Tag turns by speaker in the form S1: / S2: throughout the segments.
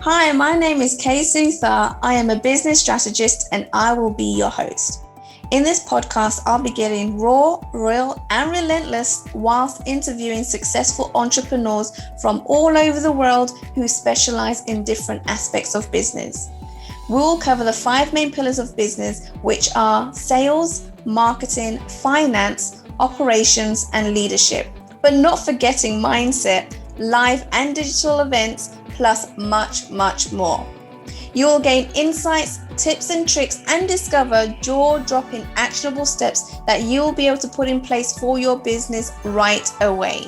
S1: Hi, my name is Kay Sutha. I am a business strategist and I will be your host. In this podcast, I'll be getting raw, real, and relentless whilst interviewing successful entrepreneurs from all over the world who specialize in different aspects of business. We'll cover the 5 main pillars of business, which are sales, marketing, finance, operations, and leadership, but not forgetting mindset, live and digital events, plus much, much more. You will gain insights, tips and tricks, and discover jaw-dropping actionable steps that you will be able to put in place for your business right away.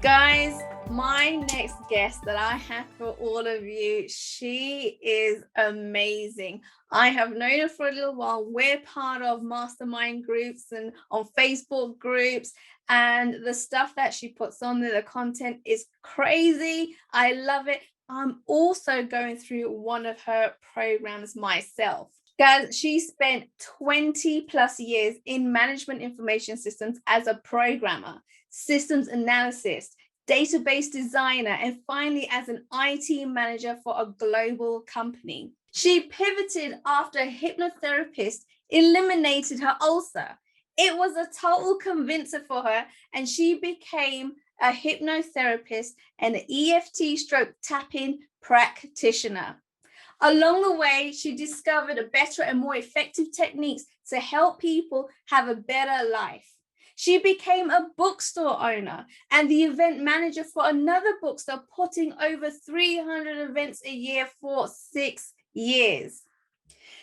S1: Guys, my next guest that I have for all of you, she is amazing. I have known her for a little while. We're part of mastermind groups and on Facebook groups, and the stuff that she puts on there, the content is crazy. I love it. I'm also going through one of her programs myself. Guys, she spent 20 plus years in management information systems as a programmer, systems analyst, database designer, and finally as an IT manager for a global company. She pivoted after a hypnotherapist eliminated her ulcer. It was a total convincer for her, and she became a hypnotherapist and an EFT stroke tapping practitioner. Along the way, she discovered a better and more effective techniques to help people have a better life. She became a bookstore owner and the event manager for another bookstore, putting over 300 events a year for 6 years.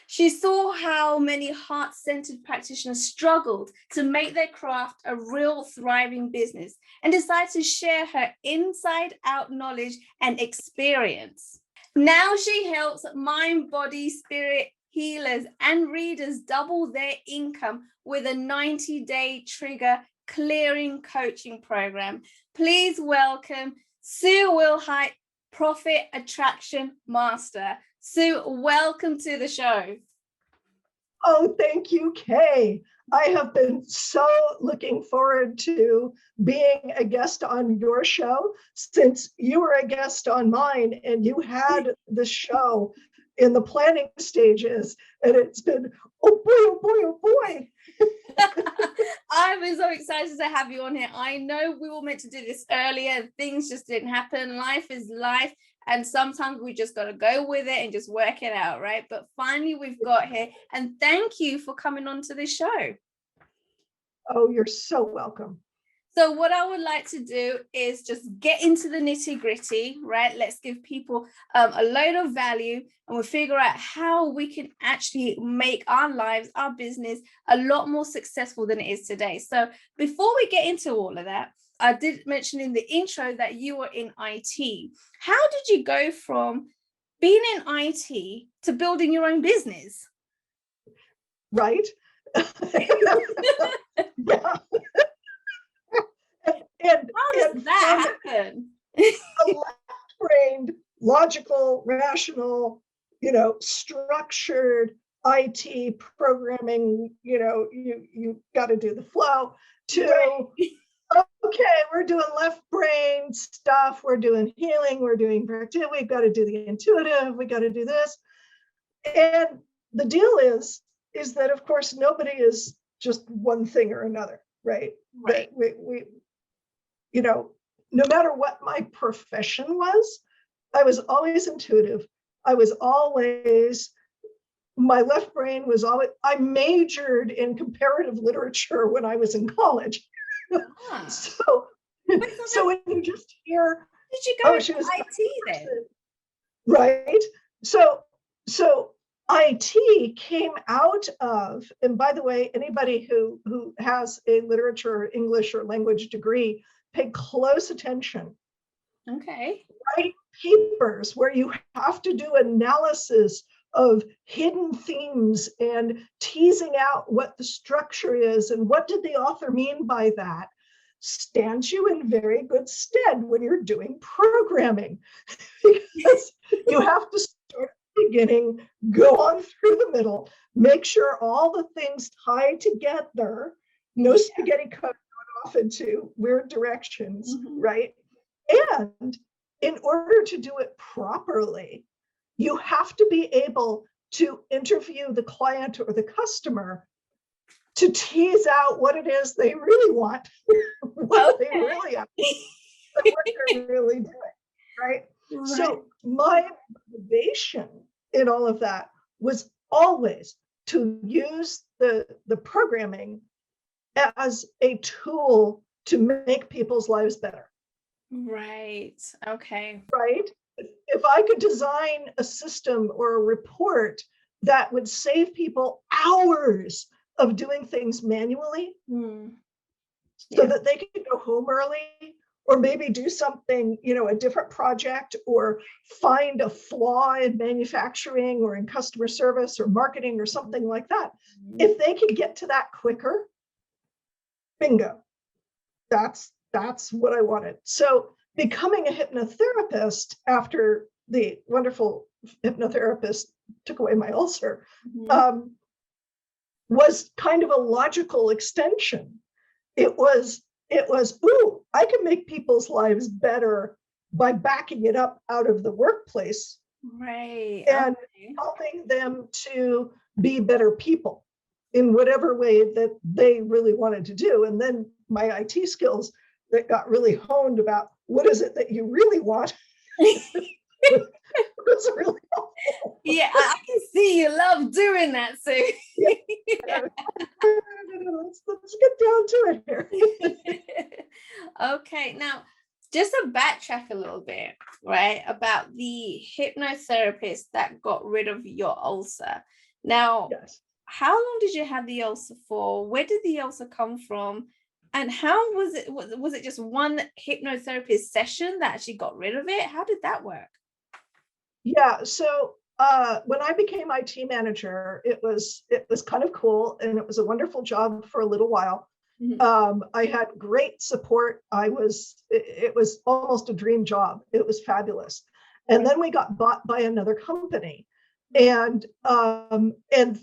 S1: She saw how many heart-centered practitioners struggled to make their craft a real thriving business and decided to share her inside-out knowledge and experience. Now she helps mind, body, spirit healers and readers double their income with a 90-day trigger clearing coaching program. Please welcome Sue Wilhite, Profit Attraction Master. Sue, welcome to the show.
S2: Oh, thank you, Kay. I have been so looking forward to being a guest on your show since you were a guest on mine and you had the show in the planning stages, and it's been, oh boy.
S1: I was so excited to have you on here. I know we were meant to do this earlier. Things just didn't happen. Life is life. And sometimes we just got to go with it and just work it out, right? But finally, we've got here. And thank you for coming on to this show.
S2: Oh, you're so welcome.
S1: So what I would like to do is just get into the nitty gritty, right? Let's give people a load of value, and we'll figure out how we can actually make our lives, our business, a lot more successful than it is today. So before we get into all of that, I did mention in the intro that you were in IT. How did you go from being in IT to building your own business?
S2: Right? Yeah.
S1: How does that happen?
S2: A left-brained, logical, rational, structured IT programming, you got to do the flow to, right. Okay, we're doing left brain stuff, we're doing healing, we're doing productivity, we've got to do the intuitive, we got to do this. And the deal is that, of course, nobody is just one thing or another, right?
S1: Right.
S2: We no matter what my profession was, I was always intuitive. My left brain was always, I majored in comparative literature when I was in college.
S1: Huh.
S2: So when you just hear,
S1: did you go to IT then?
S2: Right. So IT came out of, and by the way, anybody who has a literature, English, or language degree, pay close attention.
S1: Okay.
S2: Write papers where you have to do analysis of hidden themes and teasing out what the structure is and what did the author mean by that stands you in very good stead when you're doing programming, because you have to start at the beginning, go on through the middle, make sure all the things tie together, no spaghetti cut off into weird directions, right? And in order to do it properly, you have to be able to interview the client or the customer to tease out what it is they really want, what they really have, what they're really doing, right? So my motivation in all of that was always to use the programming as a tool to make people's lives better.
S1: Right. Okay.
S2: Right? If I could design a system or a report that would save people hours of doing things manually so that they could go home early, or maybe do something, a different project, or find a flaw in manufacturing or in customer service or marketing or something like that. If they could get to that quicker, bingo. That's what I wanted. So becoming a hypnotherapist after the wonderful hypnotherapist took away my ulcer was kind of a logical extension. It was, ooh, I can make people's lives better by backing it up out of the workplace.
S1: Right.
S2: And helping them to be better people in whatever way that they really wanted to do. And then my IT skills that got really honed about what is it that you really want was really helpful.
S1: Yeah, I can see you love doing that, Sue.
S2: Yeah. Let's get down to it here.
S1: Okay, now just to backtrack a little bit, right, about the hypnotherapist that got rid of your ulcer. Now,
S2: Yes.
S1: How long did you have the ulcer for? Where did the ulcer come from? And how was it? Was it just one hypnotherapist session that actually got rid of it? How did that work?
S2: Yeah. So when I became IT manager, it was kind of cool, and it was a wonderful job for a little while. I had great support. It was almost a dream job. It was fabulous. And then we got bought by another company. And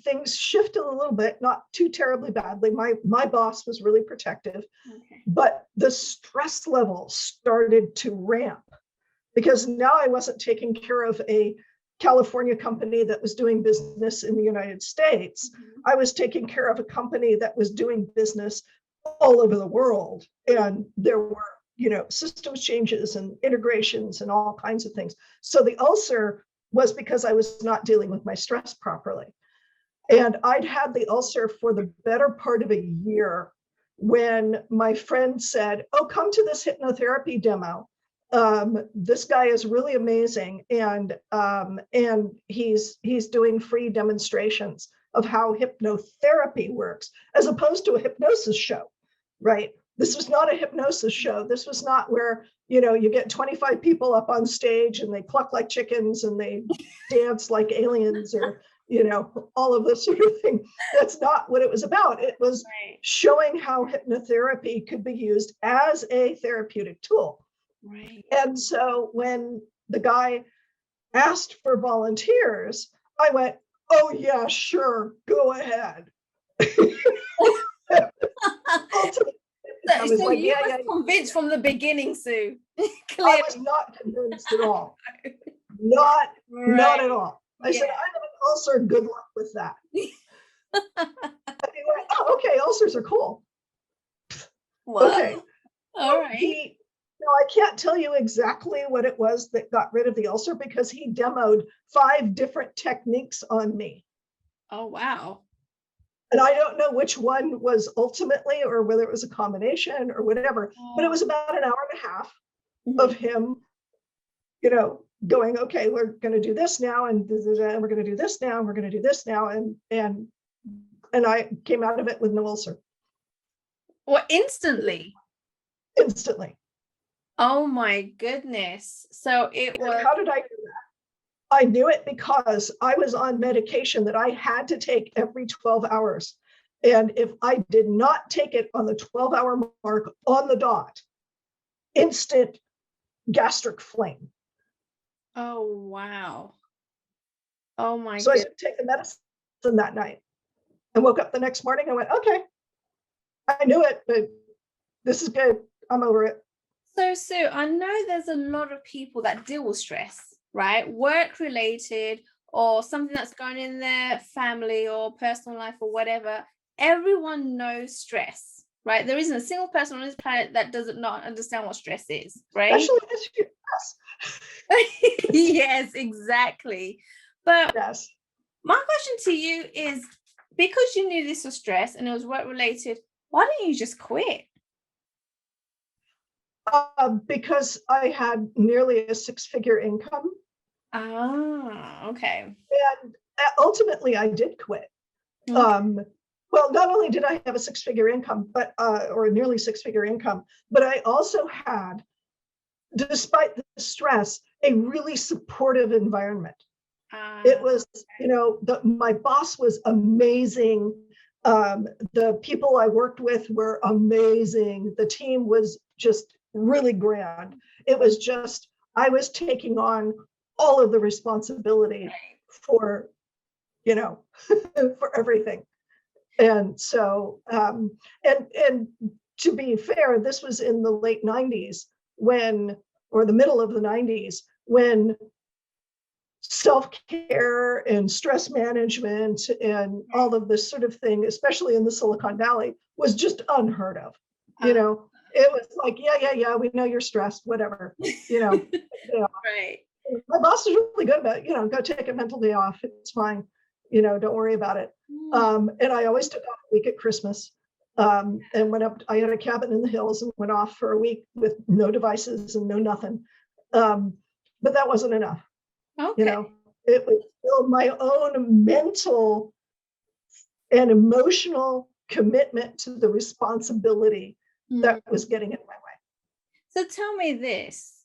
S2: things shifted a little bit, not too terribly badly. My boss was really protective, but the stress level started to ramp, because now I wasn't taking care of a California company that was doing business in the United States. I was taking care of a company that was doing business all over the world, and there were systems changes and integrations and all kinds of things. So the ulcer was because I was not dealing with my stress properly. And I'd had the ulcer for the better part of a year when my friend said, oh, come to this hypnotherapy demo. This guy is really amazing. And he's doing free demonstrations of how hypnotherapy works, as opposed to a hypnosis show, right? This was not a hypnosis show. This was not where, you get 25 people up on stage and they cluck like chickens and they dance like aliens, or, all of this sort of thing. That's not what it was about. It was showing how hypnotherapy could be used as a therapeutic tool.
S1: Right.
S2: And so when the guy asked for volunteers, I went, oh yeah, sure, go ahead.
S1: I was like, you were convinced from the beginning, Sue.
S2: I was not convinced at all. Not at all. I said, I have an ulcer. Good luck with that. And he went, oh, okay, ulcers are cool.
S1: What?
S2: Okay.
S1: All right.
S2: I can't tell you exactly what it was that got rid of the ulcer, because he demoed 5 different techniques on me.
S1: Oh, wow.
S2: And I don't know which one was ultimately, or whether it was a combination or whatever, but it was about an hour and a half of him, going, okay, we're going to do this now, and we're going to do this now, and we're going to do this now. And I came out of it with no ulcer.
S1: Well, instantly. Oh my goodness. So it was.
S2: How did I do that? I knew it because I was on medication that I had to take every 12 hours. And if I did not take it on the 12-hour mark on the dot, instant gastric flame.
S1: Oh, wow. Oh my
S2: So
S1: goodness.
S2: I took the medicine that night and woke up the next morning and went, okay, I knew it, but this is good. I'm over it.
S1: So, Sue, I know there's a lot of people that deal with stress, right? Work related or something that's going in their family or personal life or whatever. Everyone knows stress, right? There isn't a single person on this planet that doesn't not understand what stress is, right?
S2: Especially this year.
S1: Yes, exactly. But
S2: Yes.
S1: my question to you is, because you knew this was stress and it was work related, why didn't you just quit?
S2: Because I had nearly a six-figure income.
S1: Okay.
S2: And ultimately, I did quit.
S1: Okay.
S2: Well, not only did I have a six-figure income, but or a nearly six-figure income, but I also had, despite the stress, a really supportive environment. It was, my boss was amazing. The people I worked with were amazing. The team was just really grand. It was just, I was taking on all of the responsibility for, for everything. And so, and to be fair, this was in the late 90s or the middle of the 90s, when self-care and stress management and all of this sort of thing, especially in the Silicon Valley, was just unheard of. It was like, yeah, we know you're stressed, whatever.
S1: Right.
S2: My boss is really good about it. Go take a mental day off. It's fine. Don't worry about it. And I always took off a week at Christmas, and went up. I had a cabin in the hills and went off for a week with no devices and no nothing. But that wasn't enough.
S1: Okay.
S2: It was still my own mental and emotional commitment to the responsibility that was getting in my way.
S1: So tell me this,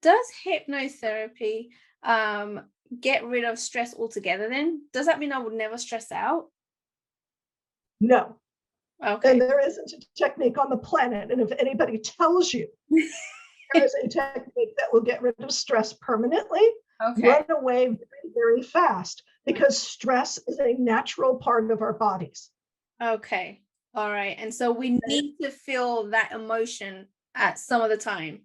S1: does hypnotherapy get rid of stress altogether then? Does that mean I would never stress out?
S2: No.
S1: Okay.
S2: And there isn't a technique on the planet. And if anybody tells you there is a technique that will get rid of stress permanently, run away very, very fast, because stress is a natural part of our bodies.
S1: Okay. All right. And so we need to feel that emotion at some of the time.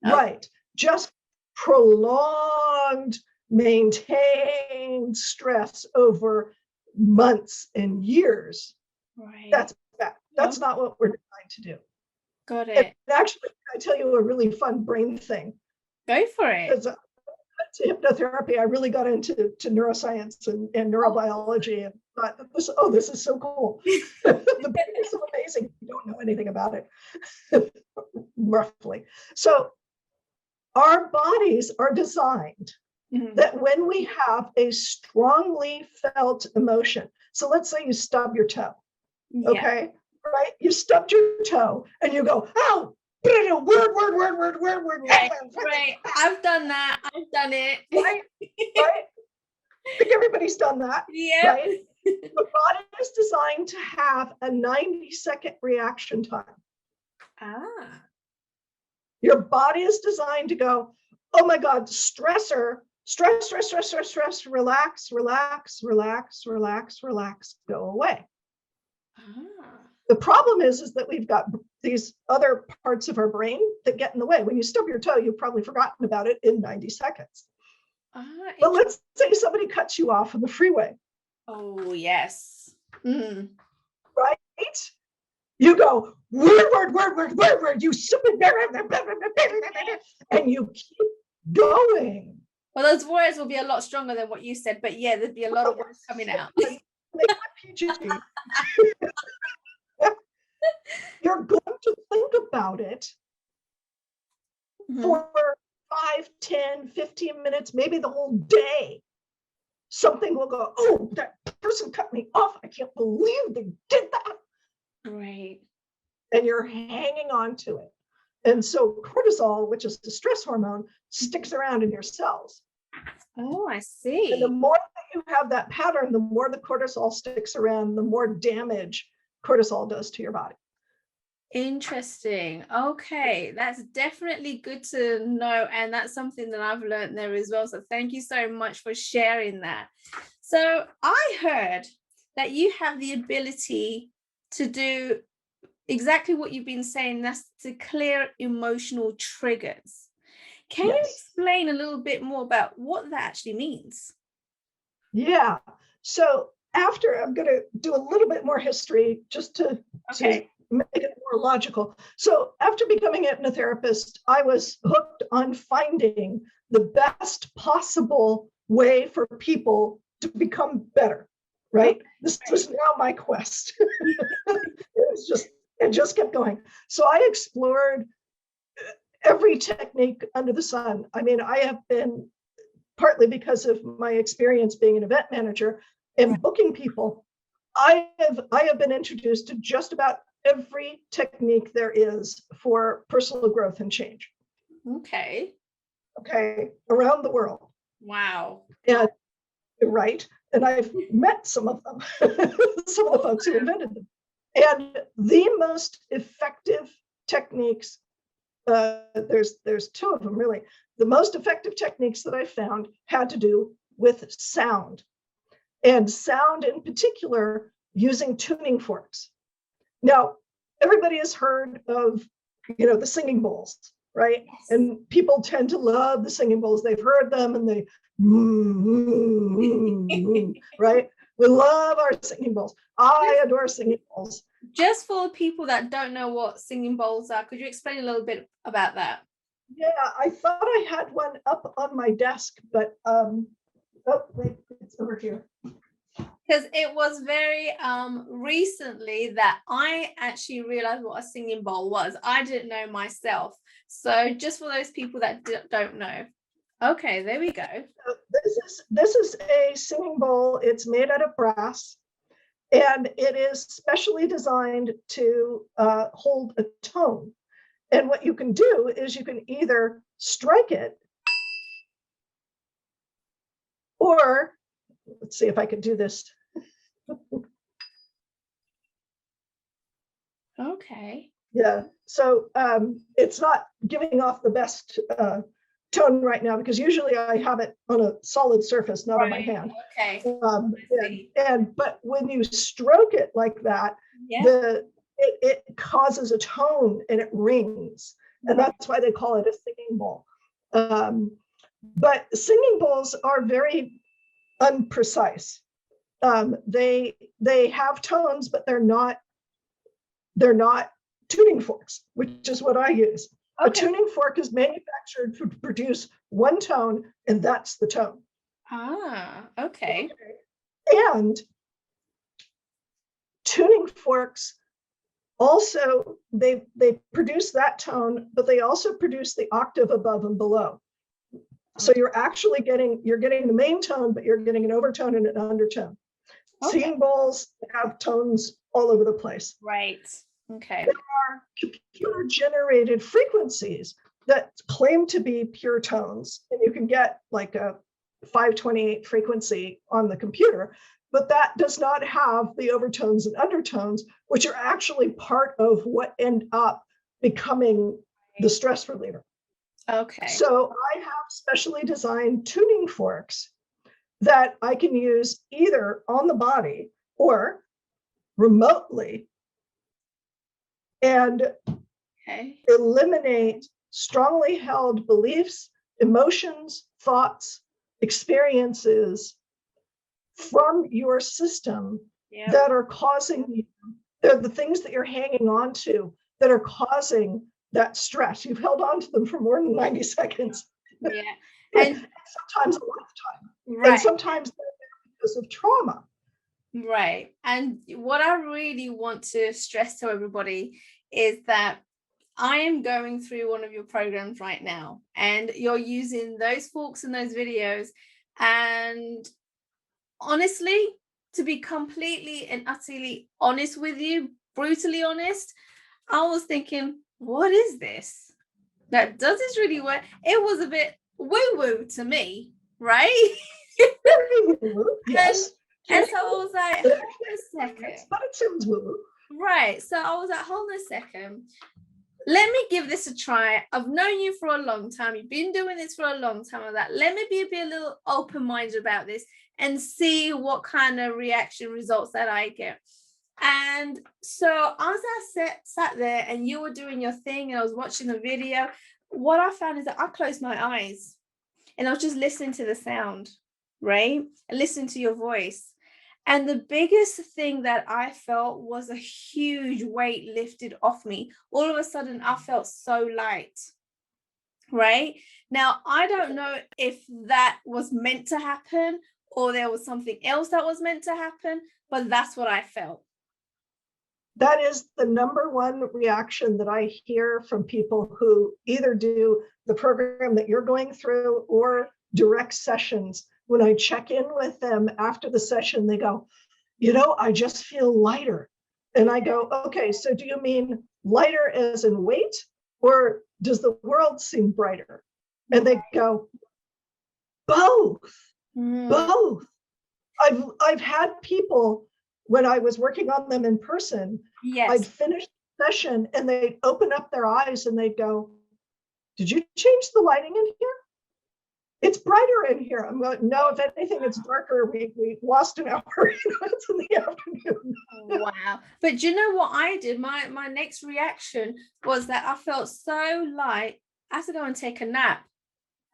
S2: Right. Just prolonged, maintained stress over months and years.
S1: Right.
S2: That's bad. That's not what we're designed to do.
S1: Got it.
S2: And actually, I tell you a really fun brain thing.
S1: Go for it.
S2: To hypnotherapy, I really got into neuroscience and neurobiology, and thought, this is so cool. The brain is so amazing. You don't know anything about it, roughly. So our bodies are designed that when we have a strongly felt emotion, so let's say you stub your toe, okay, right? You stubbed your toe and you go, oh, word.
S1: Right. I've done that. I've done it.
S2: Right? I think everybody's done that.
S1: Yeah.
S2: Right? The body is designed to have a 90-second reaction time. Your body is designed to go, oh my God, stressor, stress, relax, go away. The problem is that we've got these other parts of our brain that get in the way. When you stub your toe, you've probably forgotten about it in 90 seconds. But let's say somebody cuts you off on the freeway.
S1: Oh, yes.
S2: Right? You go, word, you stupid, and you keep going.
S1: Well, those words will be a lot stronger than what you said, but yeah, there'd be a lot of words coming out.
S2: You're going to think about it for 5, 10, 15 minutes, maybe the whole day. Something will go, oh, that person cut me off. I can't believe they did that.
S1: Right.
S2: And you're hanging on to it. And so cortisol, which is the stress hormone, sticks around in your cells.
S1: Oh, I see.
S2: And the more that you have that pattern, the more the cortisol sticks around, the more damage cortisol does to your body.
S1: Interesting. Okay, that's definitely good to know, and that's something that I've learned there as well. So thank you so much for sharing that. So I heard that you have the ability to do exactly what you've been saying. That's to clear emotional triggers. Can you
S2: Yes.
S1: explain a little bit more about what that actually means?
S2: Yeah. So after, I'm going to do a little bit more history just to make it more logical. So after becoming a hypnotherapist, I was hooked on finding the best possible way for people to become better, right? Okay. This was now my quest. It just kept going. So I explored every technique under the sun. I mean, I have been, partly because of my experience being an event manager and booking people, I have been introduced to just about every technique there is for personal growth and change. Okay, around the world.
S1: Wow.
S2: And right. And I've met some of them, some of the folks who invented them. And the most effective techniques, there's two of them really. The most effective techniques that I found had to do with sound, and sound in particular using tuning forks. Now, everybody has heard of, the singing bowls, right? Yes. And people tend to love the singing bowls. They've heard them and they, right? We love our singing bowls. I adore singing bowls.
S1: Just for people that don't know what singing bowls are, could you explain a little bit about that?
S2: Yeah, I thought I had one up on my desk, but oh wait, it's over here.
S1: Because it was very recently that I actually realized what a singing bowl was. I didn't know myself. So just for those people that don't know. Okay, there we go.
S2: So this is a singing bowl. It's made out of brass, and it is specially designed to hold a tone. And what you can do is you can either strike it, or let's see if I can do this.
S1: Okay.
S2: Yeah. So it's not giving off the best tone right now, because usually I have it on a solid surface, not on my hand.
S1: Okay.
S2: But when you stroke it like that, it causes a tone and it rings, and that's why they call it a singing bowl. But singing bowls are very unprecise. They have tones, but they're not tuning forks, which is what I use. Okay. A tuning fork is manufactured to produce one tone, and that's the tone.
S1: Okay.
S2: And tuning forks also, they produce that tone, but they also produce the octave above and below. So you're actually getting the main tone, but you're getting an overtone and an undertone. Okay. Singing bowls have tones all over the place.
S1: Right. Okay.
S2: There are computer generated frequencies that claim to be pure tones, and you can get like a 528 frequency on the computer, but that does not have the overtones and undertones, which are actually part of what end up becoming the stress reliever.
S1: Okay.
S2: So I have specially designed tuning forks that I can use either on the body or remotely, and eliminate strongly held beliefs, emotions, thoughts, experiences from your system that are causing you, they're the things that you're hanging on to that are causing that stress. You've held on to them for more than 90 seconds.
S1: Yeah.
S2: And sometimes a lifetime. Right. And sometimes because of trauma.
S1: Right. And what I really want to stress to everybody is that I am going through one of your programs right now, and you're using those forks in those videos. And honestly, to be completely and utterly honest with you, brutally honest, I was thinking, what is this? That does this really work? It was a bit woo-woo to me, right?
S2: Yes.
S1: And so I was like, hold on a second.
S2: But it sounds woo-woo.
S1: Right. So I was like, hold on a second. Let me give this a try. I've known you for a long time. You've been doing this for a long time. Let me be a little open-minded about this and see what kind of reaction results that I get. And so as I sat there and you were doing your thing and I was watching the video, what I found is that I closed my eyes and I was just listening to the sound, right? And listening to your voice. And the biggest thing that I felt was a huge weight lifted off me. All of a sudden, I felt so light, right? Now, I don't know if that was meant to happen or there was something else that was meant to happen, but that's what I felt.
S2: That is the number one reaction that I hear from people who either do the program that you're going through or direct sessions. When I check in with them after the session, they go, I just feel lighter. And I go, okay, so do you mean lighter as in weight, or does the world seem brighter? And they go, both. Both. I've had people, when I was working on them in person,
S1: yes,
S2: I'd finish the session and they'd open up their eyes and they'd go, did you change the lighting in here? It's brighter in here. I'm going, no, if anything, it's darker. We lost an hour. It's in the afternoon.
S1: Wow. But you know what I did? My next reaction was that I felt so light, I had to go and take a nap.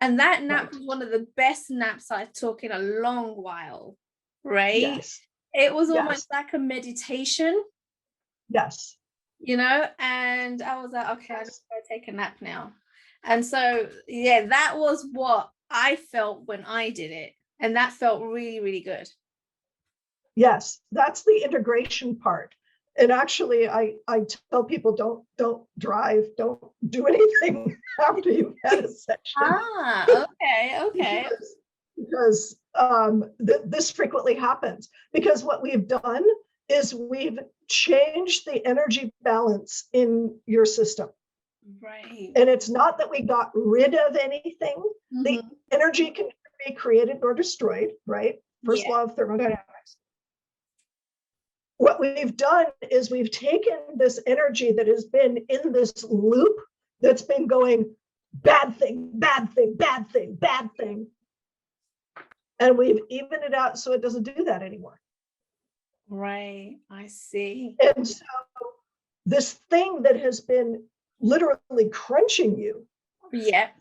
S1: And that nap was one of the best naps I took in a long while, right?
S2: Yes.
S1: It was almost like a meditation.
S2: Yes.
S1: And I was like, okay, I just gotta take a nap now. And so, yeah, that was what I felt when I did it. And that felt really, really good.
S2: Yes, that's the integration part. And actually, I tell people don't drive, don't do anything after you've had a session.
S1: Okay.
S2: Because this frequently happens. Because what we've done is we've changed the energy balance in your system.
S1: Right.
S2: And it's not that we got rid of anything. Mm-hmm. The energy can be created or destroyed, right? First law of thermodynamics. What we've done is we've taken this energy that has been in this loop that's been going bad thing, bad thing, bad thing, bad thing. And we've evened it out so it doesn't do that anymore.
S1: Right, I see.
S2: And so this thing that has been literally crunching you,
S1: right,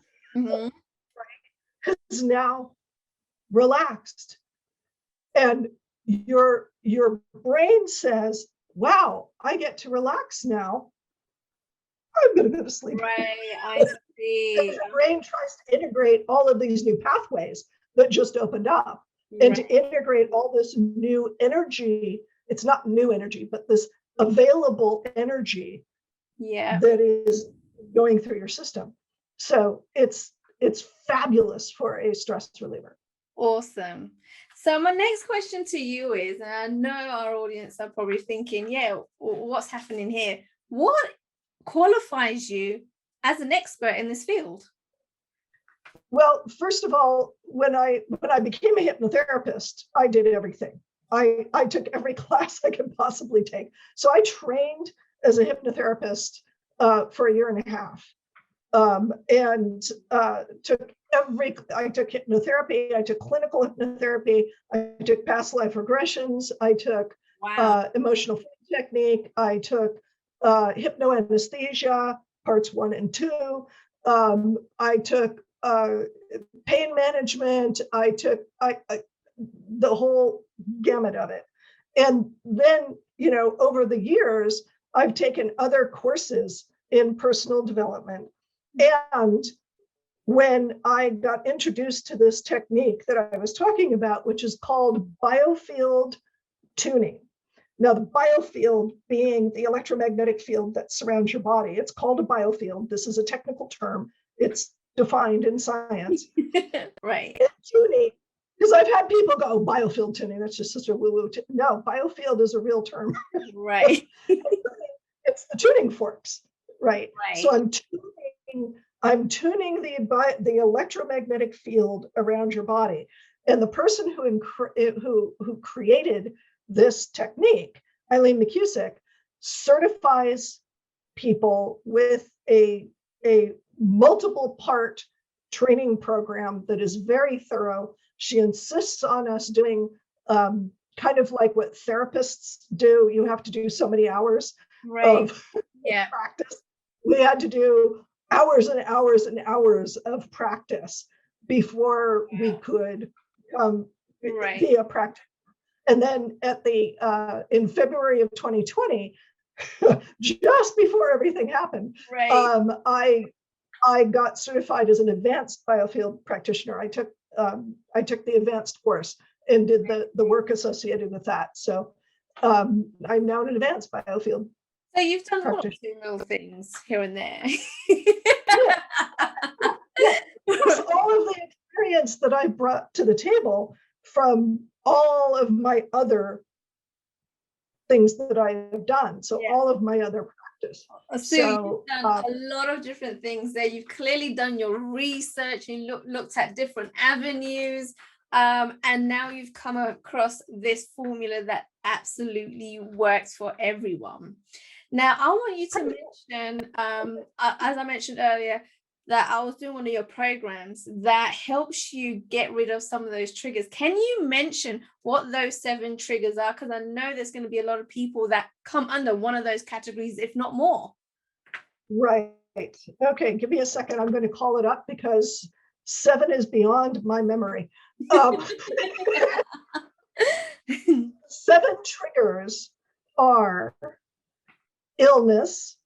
S2: is now relaxed. And your brain says, wow, I get to relax now. I'm going to go to sleep.
S1: Right, I see.
S2: The brain tries to integrate all of these new pathways that just opened up, and to integrate all this new energy. It's not new energy, but this available energy that is going through your system. So it's fabulous for a stress reliever.
S1: Awesome. So my next question to you is, and I know our audience are probably thinking, what's happening here? What qualifies you as an expert in this field?
S2: Well, first of all, when I became a hypnotherapist, I did everything. I took every class I could possibly take. So I trained as a hypnotherapist for a year and a half, and I took hypnotherapy, I took clinical hypnotherapy, I took past life regressions, I took emotional technique, I took hypnoanesthesia, parts 1 and 2, I took pain management, I took the whole gamut of it. And then, over the years, I've taken other courses in personal development. And when I got introduced to this technique that I was talking about, which is called biofield tuning. Now, the biofield being the electromagnetic field that surrounds your body, it's called a biofield. This is a technical term. It's defined in science.
S1: Right.
S2: And tuning, because I've had people go, biofield tuning, that's just such a woo-woo. No, biofield is a real term.
S1: Right.
S2: It's the tuning forks, right? So I'm tuning the electromagnetic field around your body. And the person who created this technique, Eileen McCusick, certifies people with a multiple part training program that is very thorough. She insists on us doing kind of like what therapists do. You have to do so many hours
S1: Right.
S2: of
S1: Yeah.
S2: practice. We had to do hours and hours and hours of practice before we could
S1: Right.
S2: be a practitioner. And then in February of 2020, just before everything happened,
S1: Right.
S2: I got certified as an advanced biofield practitioner. I took the advanced course and did the work associated with that. So I'm now an advanced biofield.
S1: So you've done one or
S2: practitioner.
S1: two little things here and there.
S2: Yeah. Plus all of the experience that I brought to the table from all of my other things that I have done. So all of my other practice.
S1: So you've done a lot of different things there. You've clearly done your research. You looked at different avenues. And now you've come across this formula that absolutely works for everyone. Now, I want you to mention, as I mentioned earlier, that I was doing one of your programs that helps you get rid of some of those triggers. Can you mention what those 7 triggers are? Because I know there's going to be a lot of people that come under one of those categories, if not more.
S2: Right. Okay, give me a second. I'm going to call it up because 7 is beyond my memory. 7 triggers are illness,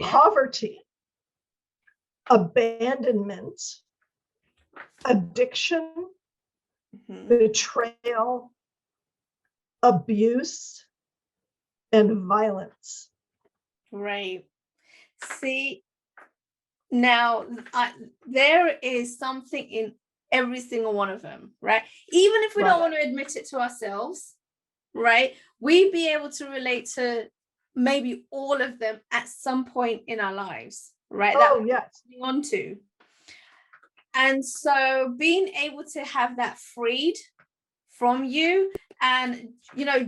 S2: poverty, abandonment, addiction, betrayal, abuse, and violence.
S1: Right. See, now there is something in every single one of them, right? Even if we don't want to admit it to ourselves, right? We'd be able to relate to maybe all of them at some point in our lives, right?
S2: Yes.
S1: On to. And so being able to have that freed from you and,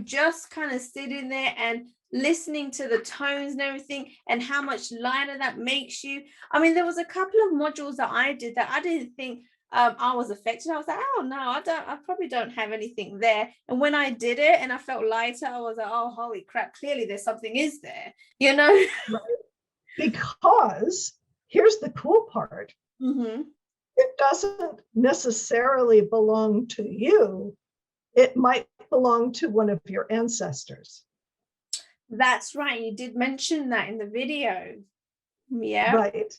S1: just kind of sitting there and listening to the tones and everything and how much lighter that makes you. I mean, there was a couple of modules that I did that I didn't think I was affected. I was like, oh no, I probably don't have anything there. And when I did it and I felt lighter, I was like, oh, holy crap, clearly there's something is there, Right.
S2: Because here's the cool part. It doesn't necessarily belong to you. It might belong to one of your ancestors.
S1: That's right. You did mention that in the video. Yeah.
S2: Right.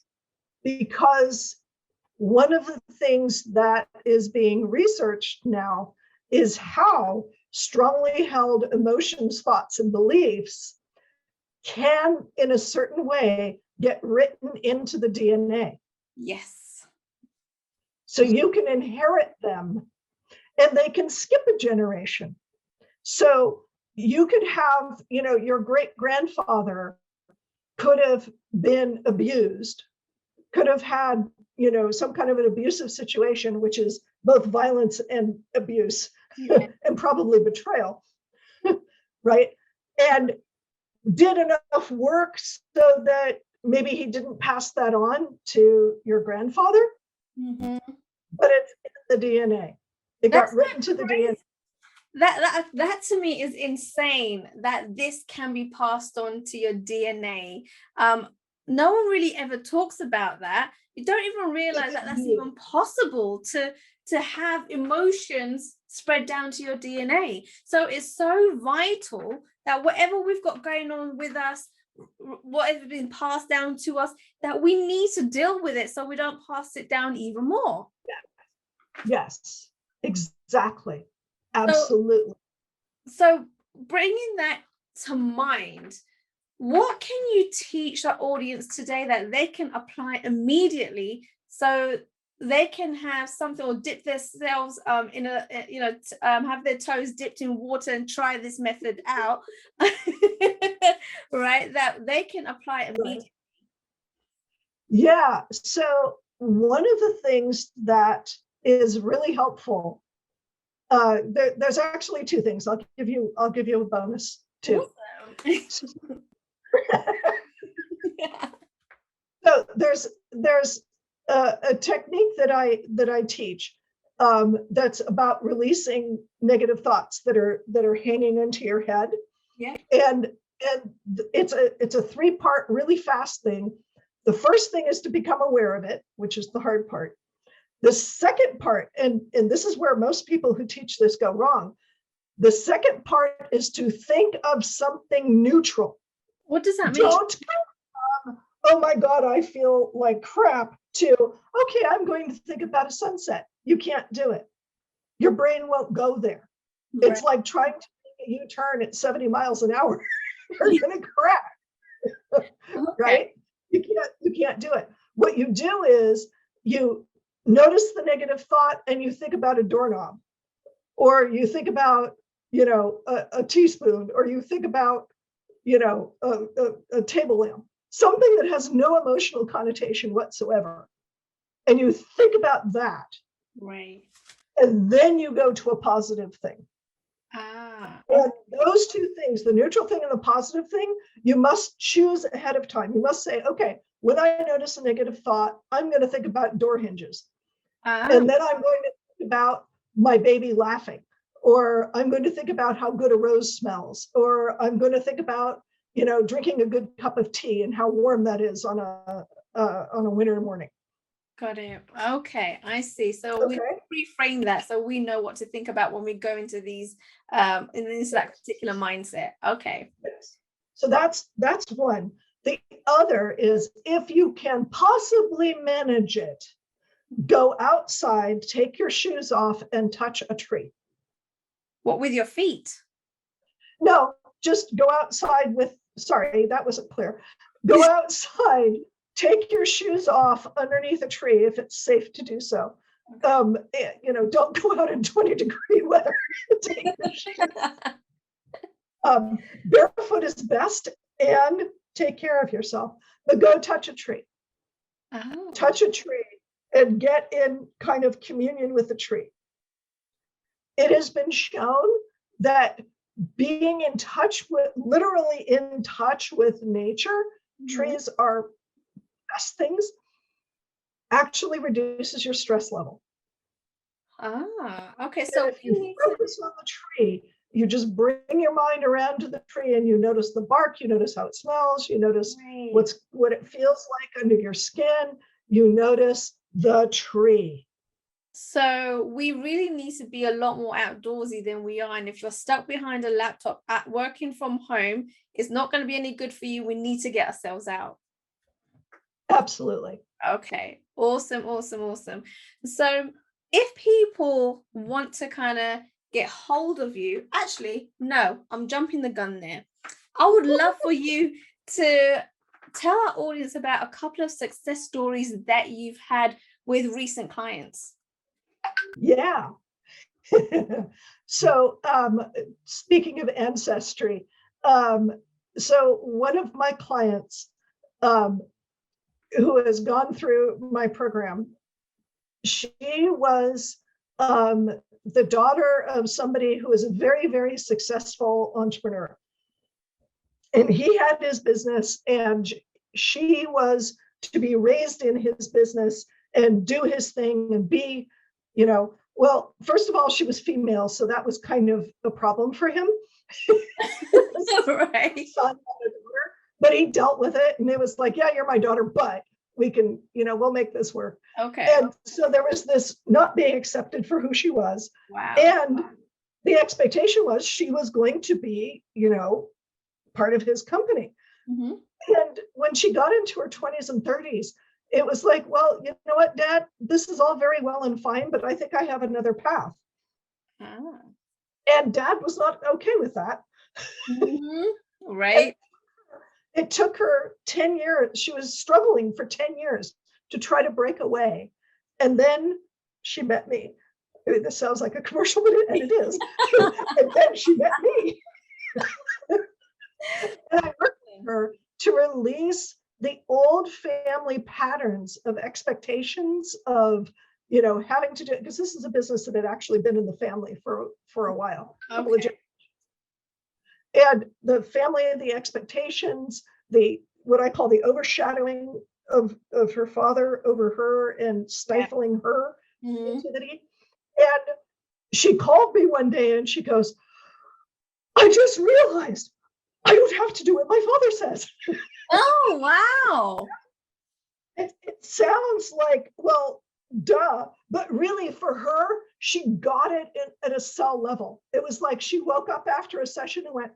S2: Because one of the things that is being researched now is how strongly held emotions, thoughts, and beliefs can, in a certain way, get written into the DNA.
S1: Yes.
S2: So you can inherit them and they can skip a generation. So you could have, your great grandfather could have been abused, could have had, some kind of an abusive situation, which is both violence and abuse and probably betrayal, right? And did enough work so that maybe he didn't pass that on to your grandfather, but it's in the DNA. It got written to the DNA.
S1: That to me is insane that this can be passed on to your DNA. No one really ever talks about that. You don't even realize that that's even possible to have emotions spread down to your DNA. So it's so vital that whatever we've got going on with us, whatever's been passed down to us, that we need to deal with it so we don't pass it down even more.
S2: Yes, exactly. Absolutely.
S1: So bringing that to mind, what can you teach the audience today that they can apply immediately so they can have something or dip themselves in have their toes dipped in water and try this method out, right? That they can apply immediately.
S2: Yeah. So one of the things that is really helpful, there's actually 2 things. I'll give you a bonus too. Awesome. So there's a technique that I teach, that's about releasing negative thoughts that are hanging into your head.
S1: Yeah.
S2: And it's a 3-part really fast thing. The first thing is to become aware of it, which is the hard part. The second part, and this is where most people who teach this go wrong. The second part is to think of something neutral.
S1: What does that mean?
S2: Don't oh my God, I feel like crap, to, okay, I'm going to think about a sunset. You can't do it. Your brain won't go there. Right. It's like trying to make a U-turn at 70 miles an hour. You're going to crash, right? You can't do it. What you do is you notice the negative thought and you think about a doorknob, or you think about, a teaspoon, or you think about, a table lamp, something that has no emotional connotation whatsoever. And you think about that.
S1: Right.
S2: And then you go to a positive thing. And those two things, the neutral thing and the positive thing, you must choose ahead of time. You must say, okay, when I notice a negative thought, I'm going to think about door hinges. And then I'm going to think about my baby laughing, or I'm going to think about how good a rose smells, or I'm going to think about, drinking a good cup of tea and how warm that is on a winter morning.
S1: Got it. Okay, I see. So we reframe that so we know what to think about when we go into these into that particular mindset. Okay.
S2: Yes. So that's one. The other is, if you can possibly manage it, go outside, take your shoes off, and touch a tree.
S1: What, with your feet?
S2: No, just go outside with, sorry, that wasn't clear. Go outside, take your shoes off underneath a tree if it's safe to do so. Don't go out in 20-degree weather. Take your shoes. Barefoot is best, and take care of yourself. But go touch a tree. Touch a tree and get in kind of communion with the tree. It has been shown that being in touch with, literally in touch with nature, trees are best things, actually reduces your stress level.
S1: Okay. So
S2: if you focus on the tree, you just bring your mind around to the tree and you notice the bark, you notice how it smells, you notice what it feels like under your skin, you notice the tree.
S1: So we really need to be a lot more outdoorsy than we are. And if you're stuck behind a laptop at working from home, it's not going to be any good for you. We need to get ourselves out.
S2: Absolutely.
S1: Okay. Awesome. So if people want to kind of get hold of you, actually, no, I'm jumping the gun there. I would love for you to tell our audience about a couple of success stories that you've had with recent clients.
S2: Yeah. So speaking of ancestry, so one of my clients who has gone through my program, she was the daughter of somebody who is a very, very successful entrepreneur. And he had his business, and she was to be raised in his business and do his thing and be, well, first of all, she was female, so that was kind of a problem for him.
S1: Right.
S2: But he dealt with it, and it was like, yeah, you're my daughter, but we can, we'll make this work.
S1: Okay.
S2: And so there was this not being accepted for who she was.
S1: Wow.
S2: And the expectation was she was going to be, part of his company.
S1: Mm-hmm.
S2: And when she got into her 20s and 30s, it was like, well, you know what, Dad, this is all very well and fine, but I think I have another path. And Dad was not okay with that.
S1: Mm-hmm. Right.
S2: It took her 10 years. She was struggling for 10 years to try to break away. And then she met me. I mean, this sounds like a commercial, and it is. And then she met me. And I worked with her to release the old family patterns of expectations of, having to do it, because this is a business that had actually been in the family for a while.
S1: Okay.
S2: And the family, the expectations, what I call the overshadowing of her father over her and stifling her creativity. And she called me one day and she goes, I just realized I don't have to do what my father says.
S1: Oh, wow.
S2: It sounds like, well, duh, but really for her, she got it at a cell level. It was like she woke up after a session and went,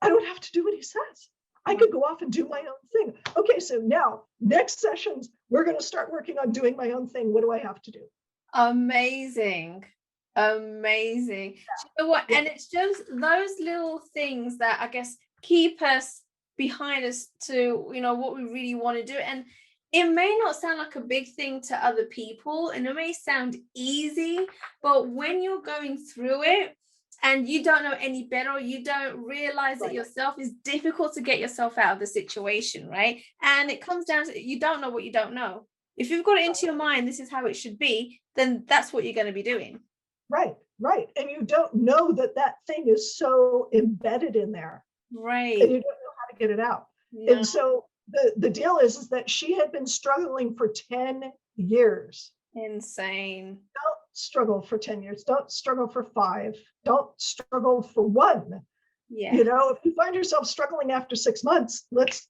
S2: I don't have to do what he says. I could go off and do my own thing. Okay, so now next sessions, we're going to start working on doing my own thing. What do I have to do?
S1: Amazing. Amazing. You know what?
S2: Yeah.
S1: And it's just those little things that I guess keep us behind us to, what we really want to do. And it may not sound like a big thing to other people, and it may sound easy, but when you're going through it and you don't know any better, or you don't realize it yourself, it's difficult to get yourself out of the situation, right? And it comes down to, you don't know what you don't know. If you've got it into your mind, this is how it should be, then that's what you're going to be doing.
S2: Right. And you don't know that thing is so embedded in there.
S1: Right.
S2: And you don't know how to get it out. No. And so the deal is that she had been struggling for 10 years.
S1: Insane.
S2: Don't struggle for 10 years. Don't struggle for 5. Don't struggle for 1.
S1: Yeah.
S2: If you find yourself struggling after 6 months, let's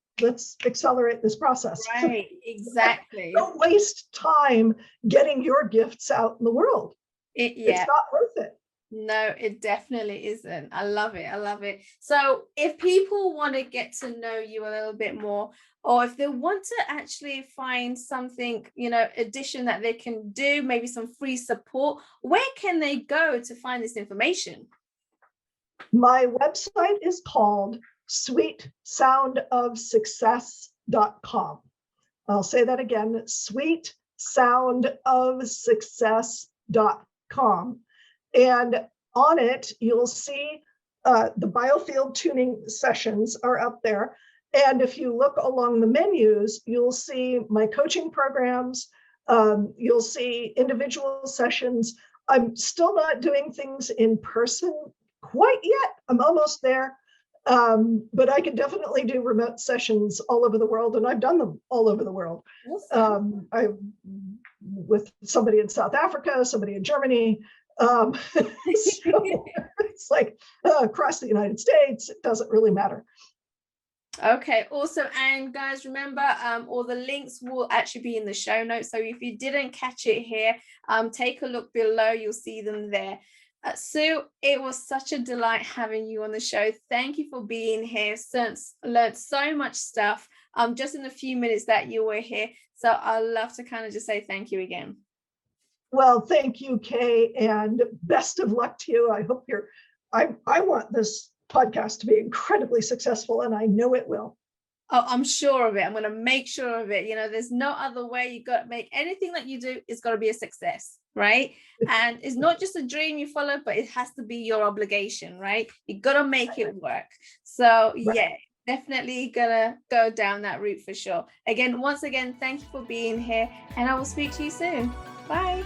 S2: accelerate this process.
S1: Right. Exactly.
S2: Don't waste time getting your gifts out in the world.
S1: It's
S2: not worth it.
S1: No, it definitely isn't. I love it. So if people want to get to know you a little bit more, or if they want to actually find something, addition that they can do, maybe some free support, where can they go to find this information?
S2: My website is called sweetsoundofsuccess.com. I'll say that again, sweetsoundofsuccess.com. And on it, you'll see the biofield tuning sessions are up there. And if you look along the menus, you'll see my coaching programs. You'll see individual sessions. I'm still not doing things in person quite yet. I'm almost there. But I can definitely do remote sessions all over the world. And I've done them all over the world. With somebody in South Africa, somebody in Germany. So it's like across the United States, it doesn't really matter.
S1: Okay, awesome. And guys, remember, all the links will actually be in the show notes. So if you didn't catch it here, take a look below. You'll see them there. Sue, it was such a delight having you on the show. Thank you for being here. Learned so much stuff just in the few minutes that you were here. So I'd love to kind of just say thank you again.
S2: Well, thank you, Kay, and best of luck to you. I hope I want this podcast to be incredibly successful, and I know it will.
S1: Oh, I'm sure of it. I'm going to make sure of it. There's no other way. You got to make anything that you do is got to be a success, right? And it's not just a dream you follow, but it has to be your obligation, right? You got to make it work. So yeah, definitely gonna go down that route for sure. Once again, thank you for being here, and I will speak to you soon. Bye.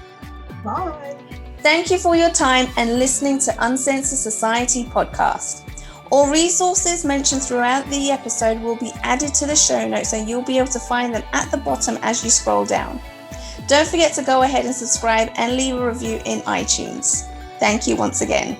S2: Bye.
S1: Thank you for your time and listening to Uncensored Society Podcast. All resources mentioned throughout the episode will be added to the show notes, and you'll be able to find them at the bottom as you scroll down. Don't forget to go ahead and subscribe and leave a review in iTunes. Thank you once again.